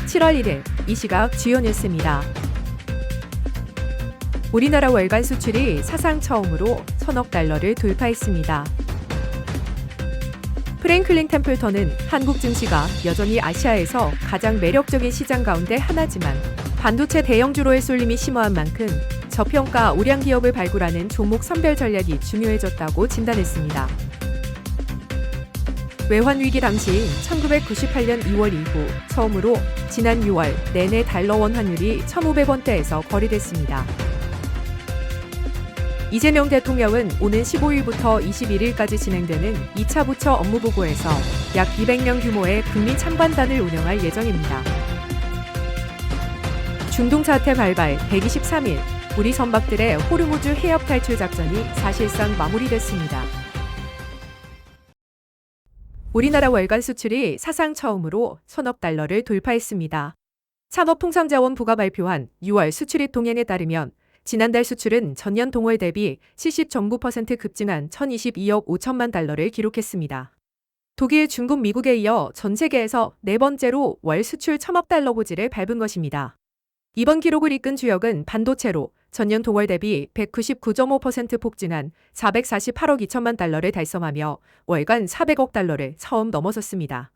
7월 1일 이 시각 주요 뉴스입니다. 우리나라 월간 수출이 사상 처음으로 1,000억 달러를 돌파했습니다. 프랭클린 템플턴은 한국 증시가 여전히 아시아에서 가장 매력적인 시장 가운데 하나지만 반도체 대형주로의 쏠림이 심화한 만큼 저평가 우량 기업을 발굴하는 종목 선별 전략이 중요해졌다고 진단했습니다. 외환 위기 당시인 1998년 2월 이후 처음으로 지난 6월 내내 달러원 환율이 1,500원대에서 거래됐습니다. 이재명 대통령은 오는 15일부터 21일까지 진행되는 2차 부처 업무보고에서 약 200명 규모의 국민 참관단을 운영할 예정입니다. 중동 사태 발발 123일, 우리 선박들의 호르무즈 해협 탈출 작전이 사실상 마무리됐습니다. 우리나라 월간 수출이 사상 처음으로 1,000억 달러를 돌파했습니다. 산업통상자원부가 발표한 6월 수출입 동향에 따르면 지난달 수출은 전년 동월 대비 70.9% 급증한 1,022억 5천만 달러를 기록했습니다. 독일, 중국, 미국에 이어 전 세계에서 네 번째로 월 수출 1,000억 달러 고지를 밟은 것입니다. 이번 기록을 이끈 주역은 반도체로 전년 동월 대비 199.5% 폭증한 448억 2천만 달러를 달성하며 월간 400억 달러를 처음 넘어섰습니다.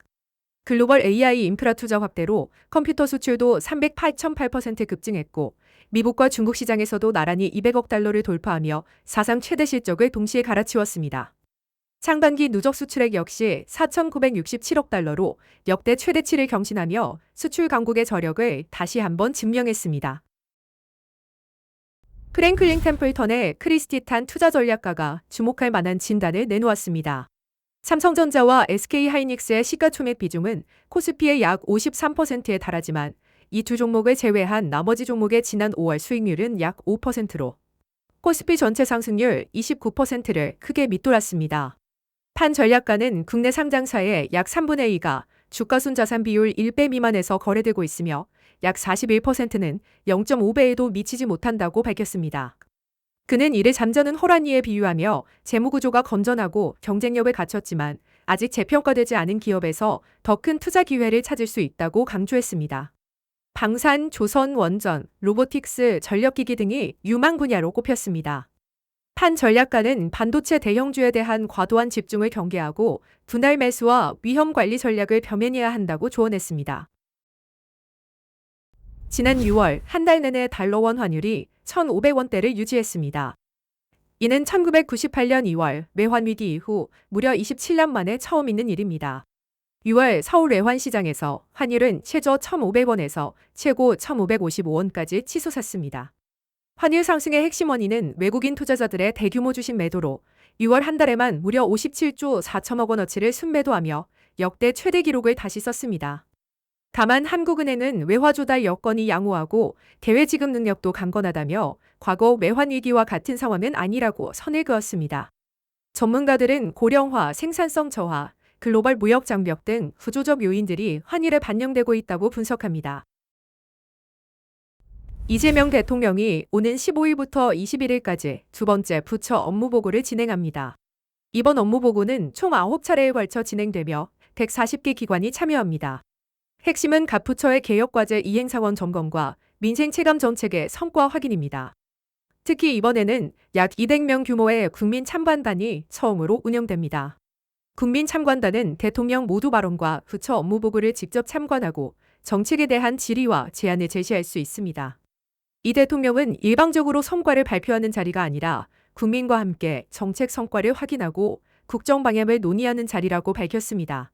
글로벌 AI 인프라 투자 확대로 컴퓨터 수출도 308.8% 급증했고 미국과 중국 시장에서도 나란히 200억 달러를 돌파하며 사상 최대 실적을 동시에 갈아치웠습니다. 상반기 누적 수출액 역시 4,967억 달러로 역대 최대치를 경신하며 수출 강국의 저력을 다시 한번 증명했습니다. 프랭클린 템플턴의 크리스티탄 투자 전략가가 주목할 만한 진단을 내놓았습니다. 삼성전자와 SK하이닉스의 시가총액 비중은 코스피의 약 53%에 달하지만 이 두 종목을 제외한 나머지 종목의 지난 5월 수익률은 약 5%로 코스피 전체 상승률 29%를 크게 밑돌았습니다. 판 전략가는 국내 상장사의 약 3분의 2가 주가순 자산 비율 1배 미만에서 거래되고 있으며 약 41%는 0.5배에도 미치지 못한다고 밝혔습니다. 그는 이를 잠자는 호랑이에 비유하며 재무구조가 건전하고 경쟁력을 갖췄지만 아직 재평가되지 않은 기업에서 더 큰 투자 기회를 찾을 수 있다고 강조했습니다. 방산, 조선, 원전, 로보틱스, 전력기기 등이 유망 분야로 꼽혔습니다. 판 전략가는 반도체 대형주에 대한 과도한 집중을 경계하고 분할 매수와 위험 관리 전략을 벼매내야 한다고 조언했습니다. 지난 6월 한 달 내내 달러원 환율이 1,500원대를 유지했습니다. 이는 1998년 2월 외환 위기 이후 무려 27년 만에 처음 있는 일입니다. 6월 서울 외환시장에서 환율은 최저 1,500원에서 최고 1,555원까지 치솟았습니다. 환율 상승의 핵심 원인은 외국인 투자자들의 대규모 주식 매도로 6월 한 달에만 무려 57조 4천억 원어치를 순매도하며 역대 최대 기록을 다시 썼습니다. 다만 한국은행은 외화 조달 여건이 양호하고 대외 지급 능력도 강건하다며 과거 외환 위기와 같은 상황은 아니라고 선을 그었습니다. 전문가들은 고령화, 생산성 저하, 글로벌 무역 장벽 등 구조적 요인들이 환율에 반영되고 있다고 분석합니다. 이재명 대통령이 오는 15일부터 21일까지 두 번째 부처 업무보고를 진행합니다. 이번 업무보고는 총 9차례에 걸쳐 진행되며 140개 기관이 참여합니다. 핵심은 각 부처의 개혁과제 이행상황 점검과 민생체감 정책의 성과 확인입니다. 특히 이번에는 약 200명 규모의 국민 참관단이 처음으로 운영됩니다. 국민 참관단은 대통령 모두 발언과 부처 업무보고를 직접 참관하고 정책에 대한 질의와 제안을 제시할 수 있습니다. 이 대통령은 일방적으로 성과를 발표하는 자리가 아니라 국민과 함께 정책 성과를 확인하고 국정 방향을 논의하는 자리라고 밝혔습니다.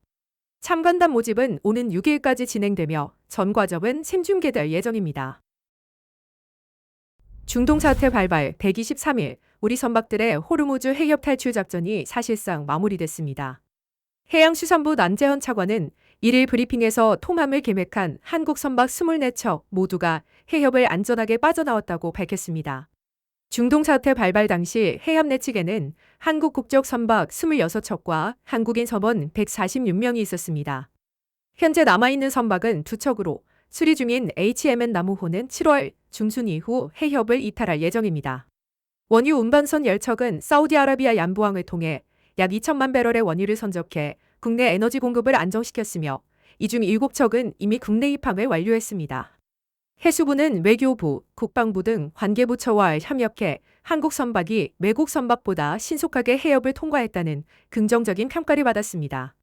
참관단 모집은 오는 6일까지 진행되며 전 과정은 생중계될 예정입니다. 중동 사태 발발 123일, 우리 선박들의 호르무즈 해협 탈출 작전이 사실상 마무리됐습니다. 해양수산부 남재현 차관은 1일 브리핑에서 통함을 계획한 한국 선박 24척 모두가 해협을 안전하게 빠져나왔다고 밝혔습니다. 중동 사태 발발 당시 해협 내측에는 한국 국적 선박 26척과 한국인 선원 146명이 있었습니다. 현재 남아있는 선박은 2척으로 수리 중인 HMN 나무호는 7월 중순 이후 해협을 이탈할 예정입니다. 원유 운반선 10척은 사우디아라비아 양부항을 통해 약 2천만 배럴의 원유를 선적해 국내 에너지 공급을 안정시켰으며 이 중 7척은 이미 국내 입항을 완료했습니다. 해수부는 외교부, 국방부 등 관계부처와 협력해 한국 선박이 외국 선박보다 신속하게 해협을 통과했다는 긍정적인 평가를 받았습니다.